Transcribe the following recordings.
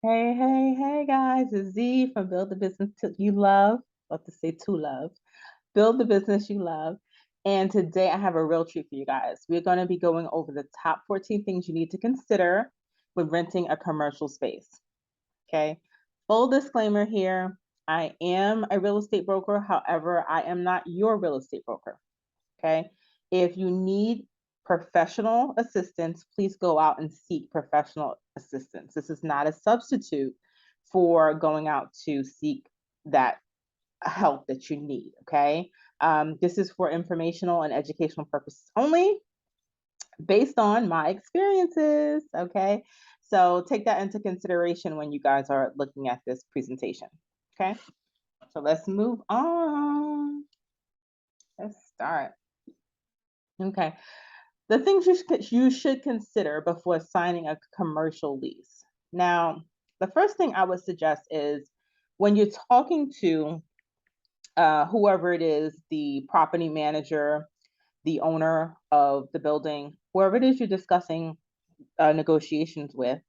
Hey guys, it's Z from Build the Business You Love. About to say to love. Build the business you love. And today I have a real treat for you guys. We're going to be going over the top 14 things you need to consider when renting a commercial space. Okay. Full disclaimer here. I am a real estate broker. However, I am not your real estate broker. Okay. If you need professional assistance, please go out and seek professional assistance. This is not a substitute for going out to seek that help that you need. Okay. This is for informational and educational purposes only based on my experiences. Okay. So take that into consideration when you guys are looking at this presentation. Okay. So let's move on. Let's start. Okay. The things you should consider before signing a commercial lease. Now, the first thing I would suggest is when you're talking to whoever it is, the property manager, the owner of the building, whoever it is you're discussing negotiations with,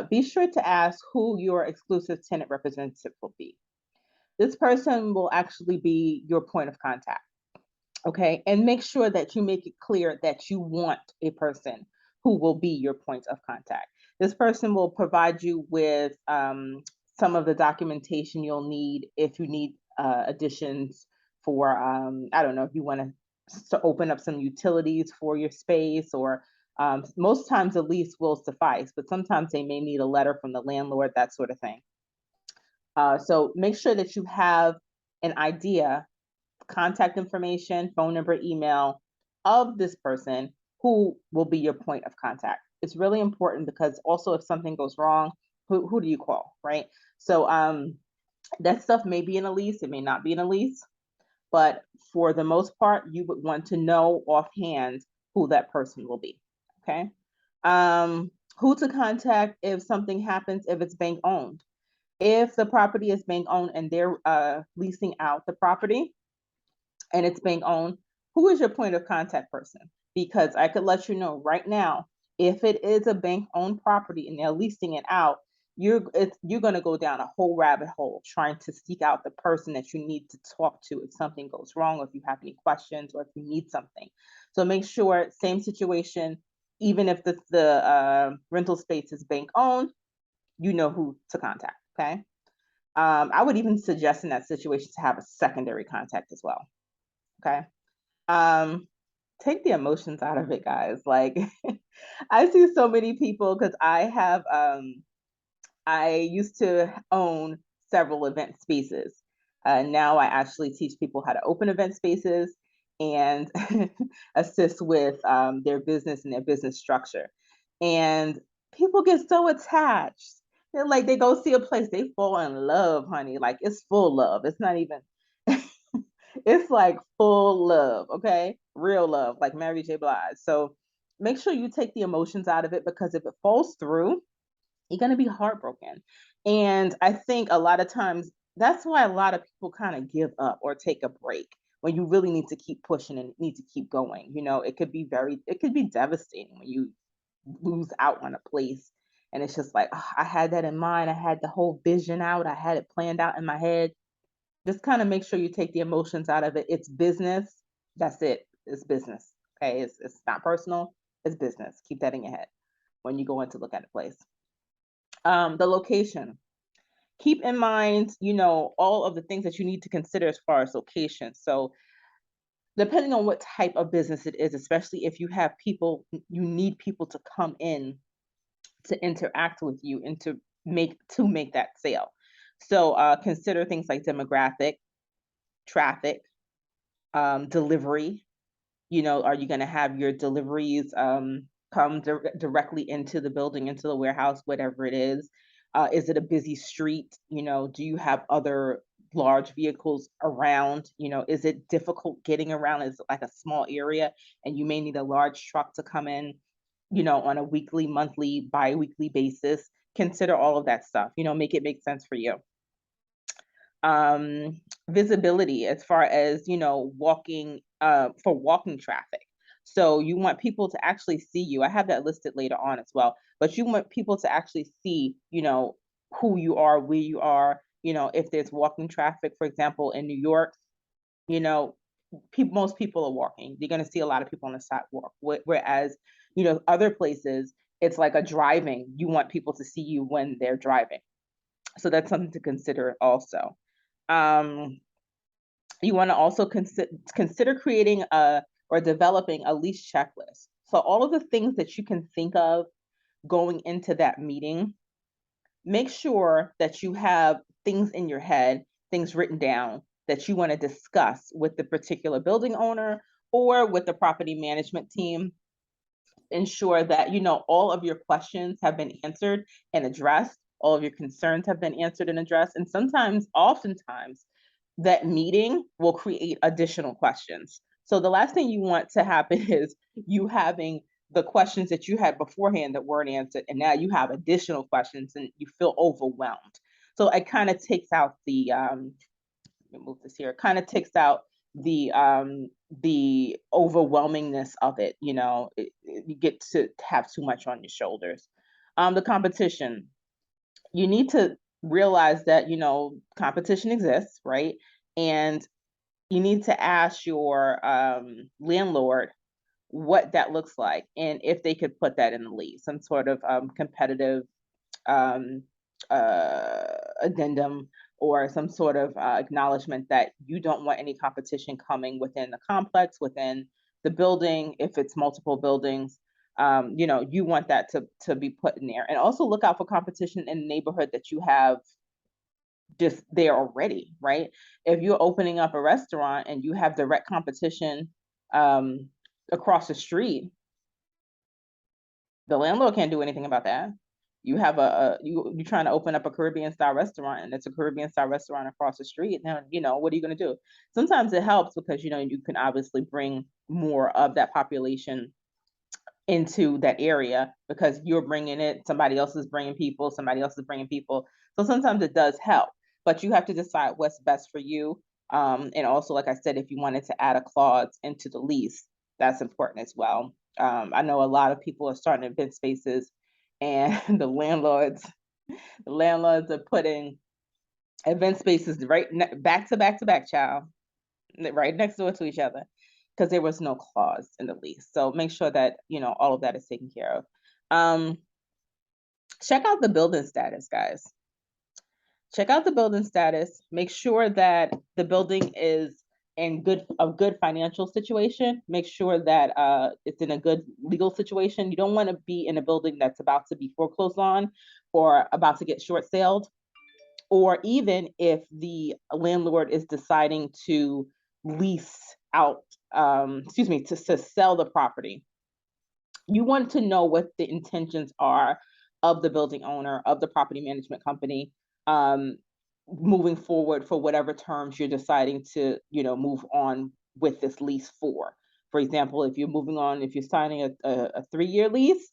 be sure to ask who your exclusive tenant representative will be. This person will actually be your point of contact. Okay. And make sure that you make it clear that you want a person who will be your point of contact. This person will provide you with some of the documentation you'll need if you need additions for, I don't know, if you want to open up some utilities for your space, or most times a lease will suffice, but sometimes they may need a letter from the landlord, that sort of thing. So make sure that you have an idea, contact information, phone number, email of this person who will be your point of contact. It's really important because also if something goes wrong, who do you call, right? So that stuff may be in a lease, it may not be in a lease, but for the most part, you would want to know offhand who that person will be. Okay. Who to contact if something happens, if it's bank owned. If the property is bank owned and they're leasing out the property, and it's bank owned, who is your point of contact person? Because I could let you know right now, if it is a bank owned property and they're leasing it out, you're going to go down a whole rabbit hole trying to seek out the person that you need to talk to if something goes wrong, or if you have any questions, or if you need something. So make sure, same situation, even if the rental space is bank owned, you know who to contact. Okay. I would even suggest in that situation to have a secondary contact as well. Okay. Um, take the emotions out of it, guys. Like I see so many people because I used to own several event spaces. Now I actually teach people how to open event spaces and assist with their business and their business structure. And people get so attached. They're like, they go see a place, they fall in love, honey. Like it's full love. It's not even it's like full love, okay? Real love, like Mary J. Blige. So make sure you take the emotions out of it, because if it falls through, you're going to be heartbroken. And I think a lot of times that's why a lot of people kind of give up or take a break when you really need to keep pushing and need to keep going. You know, it could be devastating when you lose out on a place. And it's just like, "Oh, I had that in mind. I had the whole vision out. I had it planned out in my head." Just kind of make sure you take the emotions out of it. It's business. That's it. It's business. Okay. It's not personal. It's business. Keep that in your head when you go in to look at a place. The location. Keep in mind, all of the things that you need to consider as far as location. So depending on what type of business it is, especially if you have people, you need people to come in to interact with you and to make that sale. So consider things like demographic, traffic, delivery. Are you going to have your deliveries come directly into the building, into the warehouse, whatever it is? Is it a busy street? Do you have other large vehicles around? Is it difficult getting around? Is it like a small area and you may need a large truck to come in, on a weekly, monthly, bi-weekly basis? Consider all of that stuff, make it make sense for you. Visibility as far as walking for walking traffic. So you want people to actually see you. I have that listed later on as well, but you want people to actually see who you are, where you are. If there's walking traffic, for example, in New York, you know, most people are walking. You're going to see a lot of people on the sidewalk. Whereas, other places, it's like a driving. You want people to see you when they're driving. So that's something to consider also. Um, you want to also consider creating or developing a lease checklist. So all of the things that you can think of going into that meeting, make sure that you have things in your head, things written down that you want to discuss with the particular building owner or with the property management team. Ensure that all of your questions have been answered and addressed, all of your concerns have been answered and addressed. And oftentimes, that meeting will create additional questions. So the last thing you want to happen is you having the questions that you had beforehand that weren't answered, and now you have additional questions and you feel overwhelmed. So it kind of takes out let me move this here. It kind of takes out the overwhelmingness of it. You get to have too much on your shoulders. The competition. You need to realize that competition exists, right? And you need to ask your landlord what that looks like and if they could put that in the lease, some sort of competitive um, addendum or some sort of acknowledgement that you don't want any competition coming within the complex, within the building. If it's multiple buildings, you want that to be put in there. And also look out for competition in the neighborhood that you have just there already, right? If you're opening up a restaurant and you have direct competition um, across the street, the landlord can't do anything about that. You have you're trying to open up a Caribbean style restaurant and it's a Caribbean style restaurant across the street. Now, what are you going to do? Sometimes it helps because, you can obviously bring more of that population into that area because you're bringing it, somebody else is bringing people, somebody else is bringing people. So sometimes it does help, but you have to decide what's best for you. And also, like I said, if you wanted to add a clause into the lease, that's important as well. I know a lot of people are starting event spaces, and the landlords are putting event spaces right back to back to back, child, right next door to each other, because there was no clause in the lease. So make sure that all of that is taken care of. Check out the building status, guys. Check out the building status. Make sure that the building is in a good financial situation. Make sure that it's in a good legal situation. You don't want to be in a building that's about to be foreclosed on or about to get short saled, or even if the landlord is deciding to lease out, to sell the property. You want to know what the intentions are of the building owner, of the property management company, um, moving forward for whatever terms you're deciding to, move on with this lease for. For example, if you're signing a 3-year lease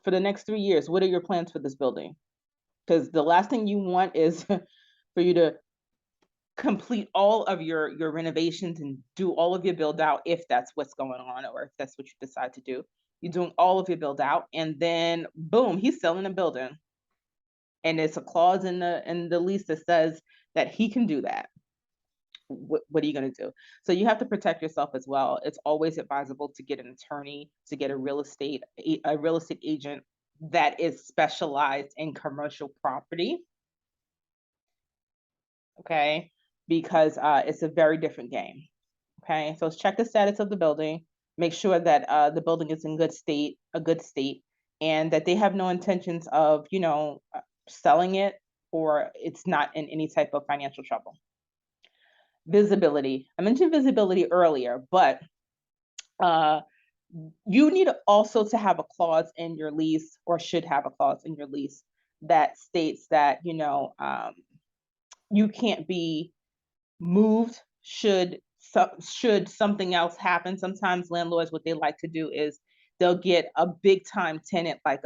for the next 3 years, what are your plans for this building? Because the last thing you want is for you to complete all of your renovations and do all of your build out, if that's what's going on or if that's what you decide to do. You're doing all of your build out, and then boom, he's selling a building, and there's a clause in the lease that says that he can do that. What are you going to do? So you have to protect yourself as well. It's always advisable to get an attorney, to get a real estate agent that is specialized in commercial property. Okay, because it's a very different game. Okay, so check the status of the building, make sure that the building is in a good state, and that they have no intentions of, selling it, or it's not in any type of financial trouble. Visibility. I mentioned visibility earlier, but you need also to have a clause in your lease, or should have a clause in your lease that states that, you can't be moved should something else happen. Sometimes landlords, what they like to do is they'll get a big time tenant like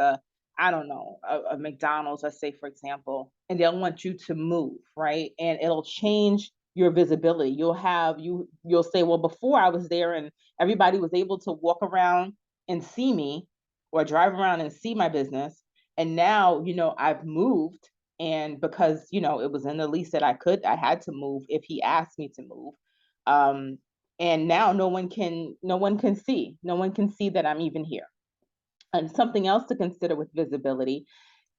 I don't know, a McDonald's, let's say, for example, and they'll want you to move, right? And it'll change your visibility. You'll say, well, before I was there and everybody was able to walk around and see me or drive around and see my business, and now I've moved And because, it was in the lease that I had to move if he asked me to move. Um, and now no one can see. No one can see that I'm even here. And something else to consider with visibility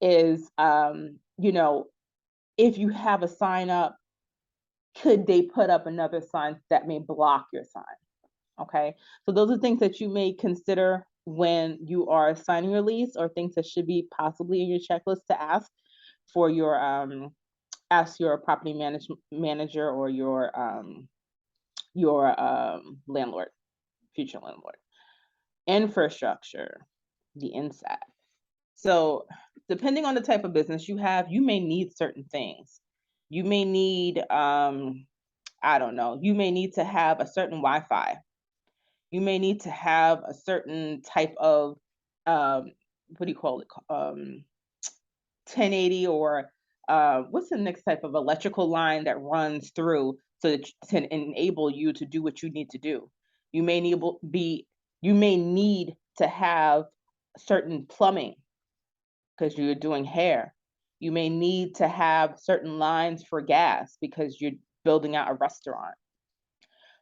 is, if you have a sign up, could they put up another sign that may block your sign? Okay. So those are things that you may consider when you are signing your lease, or things that should be possibly in your checklist to for your ask your property manager, or your landlord, future landlord. Infrastructure, the inside. So depending on the type of business you have, you may need certain things. You may need, I don't know, you may need to have a certain Wi-Fi. You may need to have a certain type of, what do you call it? 1080, or what's the next type of electrical line that runs through, so that to enable you to do what you need to do. You may need to have certain plumbing because you're doing hair. You may need to have certain lines for gas because you're building out a restaurant.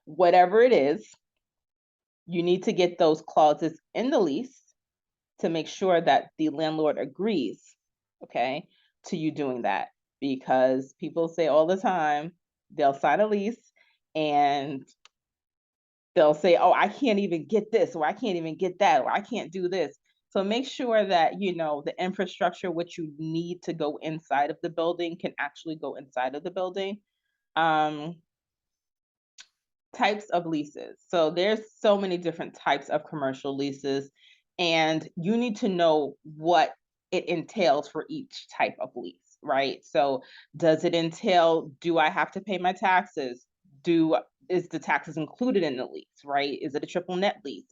Whatever it is, you need to get those clauses in the lease to make sure that the landlord agrees, okay, to you doing that. Because people say all the time, they'll sign a lease and they'll say, oh, I can't even get this, or I can't even get that, or I can't do this. So make sure that, the infrastructure, what you need to go inside of the building, can actually go inside of the building. Um, Types of leases. So there's so many different types of commercial leases, and you need to know what it entails for each type of lease, right? So does it entail, do I have to pay my taxes? Is the taxes included in the lease, right? Is it a triple net lease?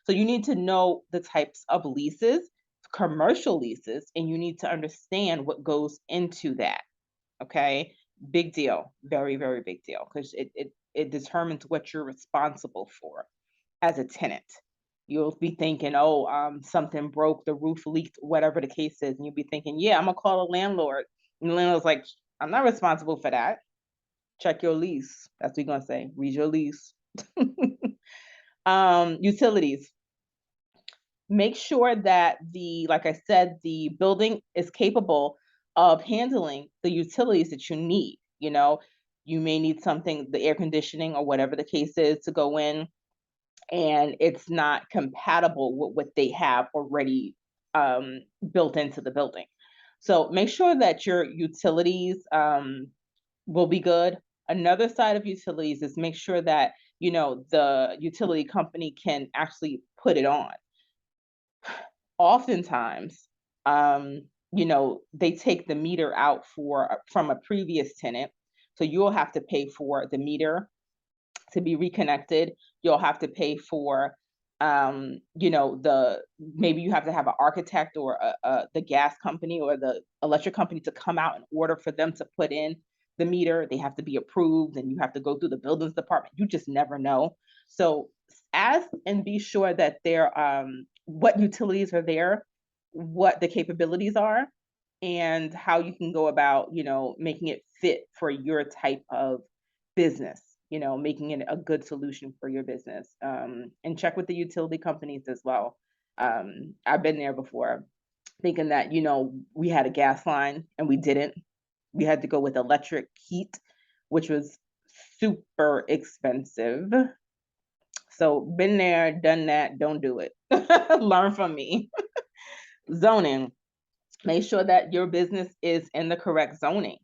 So you need to know the types of leases, commercial leases, and you need to understand what goes into that. Okay. Big deal. Very, very big deal, because it determines what you're responsible for as a tenant. You'll be thinking, oh, something broke, the roof leaked, whatever the case is, and you'll be thinking, yeah, I'm gonna call a landlord. And the landlord's like, I'm not responsible for that. Check your lease. That's what you're gonna say. Read your lease. Utilities. Make sure that like I said, the building is capable of handling the utilities that you need. You may need something, the air conditioning or whatever the case is, to go in, and it's not compatible with what they have already built into the building. So make sure that your utilities will be good. Another side of utilities is make sure that the utility company can actually put it on. Oftentimes, they take the meter out from a previous tenant, so you'll have to pay for the meter to be reconnected. You'll have to pay for, maybe you have to have an architect, or the gas company or the electric company to come out in order for them to put in the meter. They have to be approved, and you have to go through the buildings department. You just never know. So ask and be sure that what utilities are there, what the capabilities are, and how you can go about, making it fit for your type of business, making it a good solution for your business. And check with the utility companies as well. I've been there before, thinking that, we had a gas line and we didn't. We had to go with electric heat, which was super expensive. So been there, done that, don't do it. Learn from me. Zoning. Make sure that your business is in the correct zoning.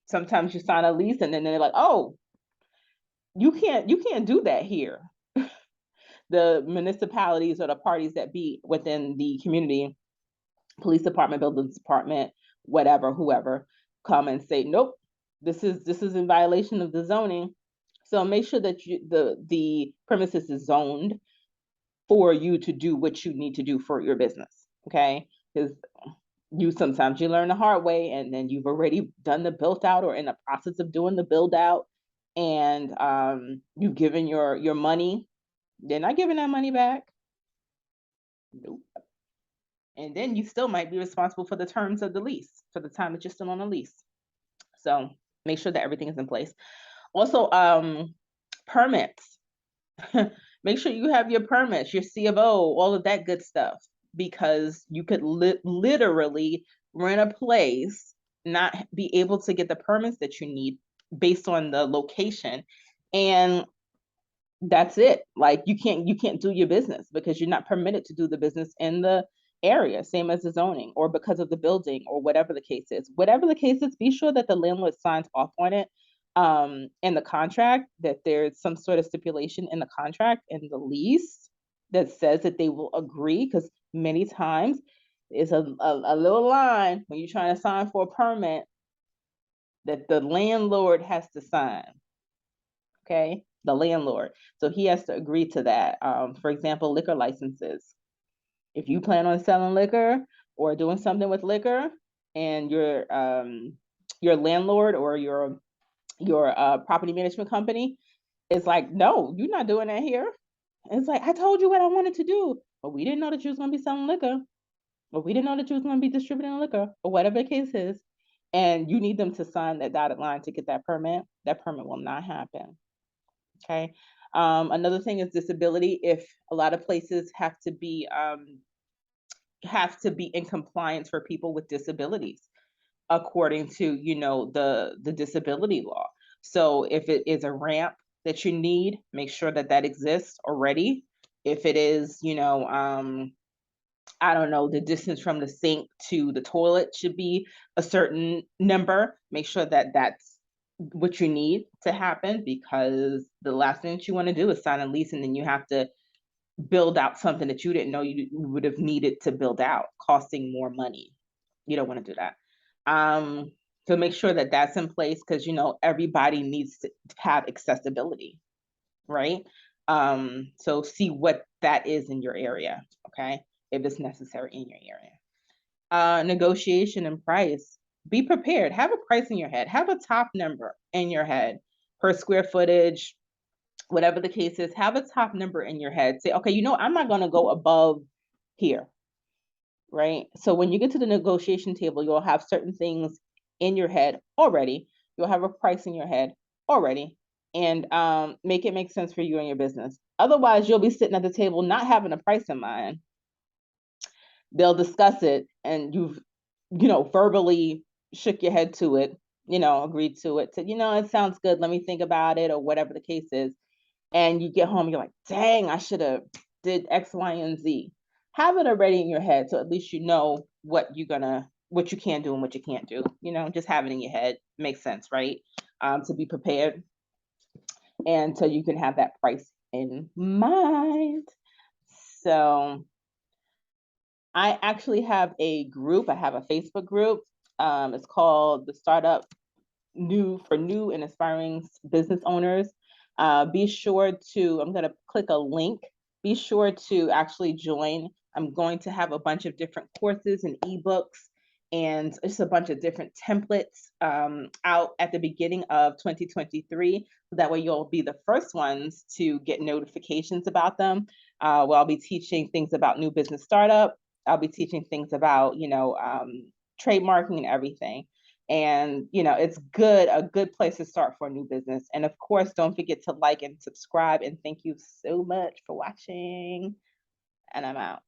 Sometimes you sign a lease and then they're like, oh, you can't do that here. The municipalities or the parties that be within the community, police department, buildings department, whatever, whoever, come and say, nope, this is in violation of the zoning. So make sure that the premises is zoned for you to do what you need to do for your business. Okay. Because sometimes you learn the hard way, and then you've already done the built out, or in the process of doing the build out, and you've given your money. They're not giving that money back. Nope. And then you still might be responsible for the terms of the lease for the time that you're still on the lease. So make sure that everything is in place. Also, permits. Make sure you have your permits, your C of O, all of that good stuff, because you could literally rent a place, not be able to get the permits that you need based on the location, and that's it. Like you can't do your business because you're not permitted to do the business in the area, same as the zoning, or because of the building, or whatever the case is. Whatever the case is, be sure that the landlord signs off on it in the contract, that there's some sort of stipulation in the contract, in the lease, that says that they will agree, because many times it's a little line when you're trying to sign for a permit that the landlord has to sign. Okay, the landlord. So he has to agree to that. For example, liquor licenses. If you plan on selling liquor or doing something with liquor, and your landlord or your property management company is like, no, you're not doing that here. And it's like, I told you what I wanted to do, but we didn't know that you was going to be selling liquor, or we didn't know that you was going to be distributing liquor, or whatever the case is. And you need them to sign that dotted line to get that permit. That permit will not happen. Okay. Another thing is disability. If a lot of places have to be in compliance for people with disabilities, according to the disability law. So if it is a ramp that you need, make sure that that exists already. If it is, I don't know, the distance from the sink to the toilet should be a certain number, make sure that that's what you need to happen, because the last thing that you want to do is sign a lease and then you have to build out something that you didn't know you would have needed to build out, costing more money. You don't want to do that. So make sure that that's in place, because everybody needs to have accessibility, right? So see what that is in your area, okay, if it's necessary in your area. Negotiation and price. Be prepared. Have a price in your head. Have a top number in your head per square footage, whatever the case is. Have a top number in your head. Say, okay, I'm not going to go above here, right? So when you get to the negotiation table, you'll have certain things in your head already. You'll have a price in your head already, and make it make sense for you and your business. Otherwise, you'll be sitting at the table not having a price in mind. They'll discuss it, and you've verbally shook your head to it, agreed to it, said, it sounds good, let me think about it, or whatever the case is. And you get home, you're like, dang, I should have did X, Y, and Z. Have it already in your head, so at least you know what you can do and what you can't do. Just have it in your head makes sense, right? To be prepared, and so you can have that price in mind. So I actually have a group. I have a Facebook group. It's called the Startup for New and Aspiring Business Owners. Be sure to, I'm going to click a link. Be sure to actually join. I'm going to have a bunch of different courses and ebooks, and just a bunch of different templates out at the beginning of 2023. So that way you'll be the first ones to get notifications about them. Where I'll be teaching things about new business startup. I'll be teaching things about, trademarking and everything. And, it's a good place to start for a new business. And of course, don't forget to like and subscribe. And thank you so much for watching. And I'm out.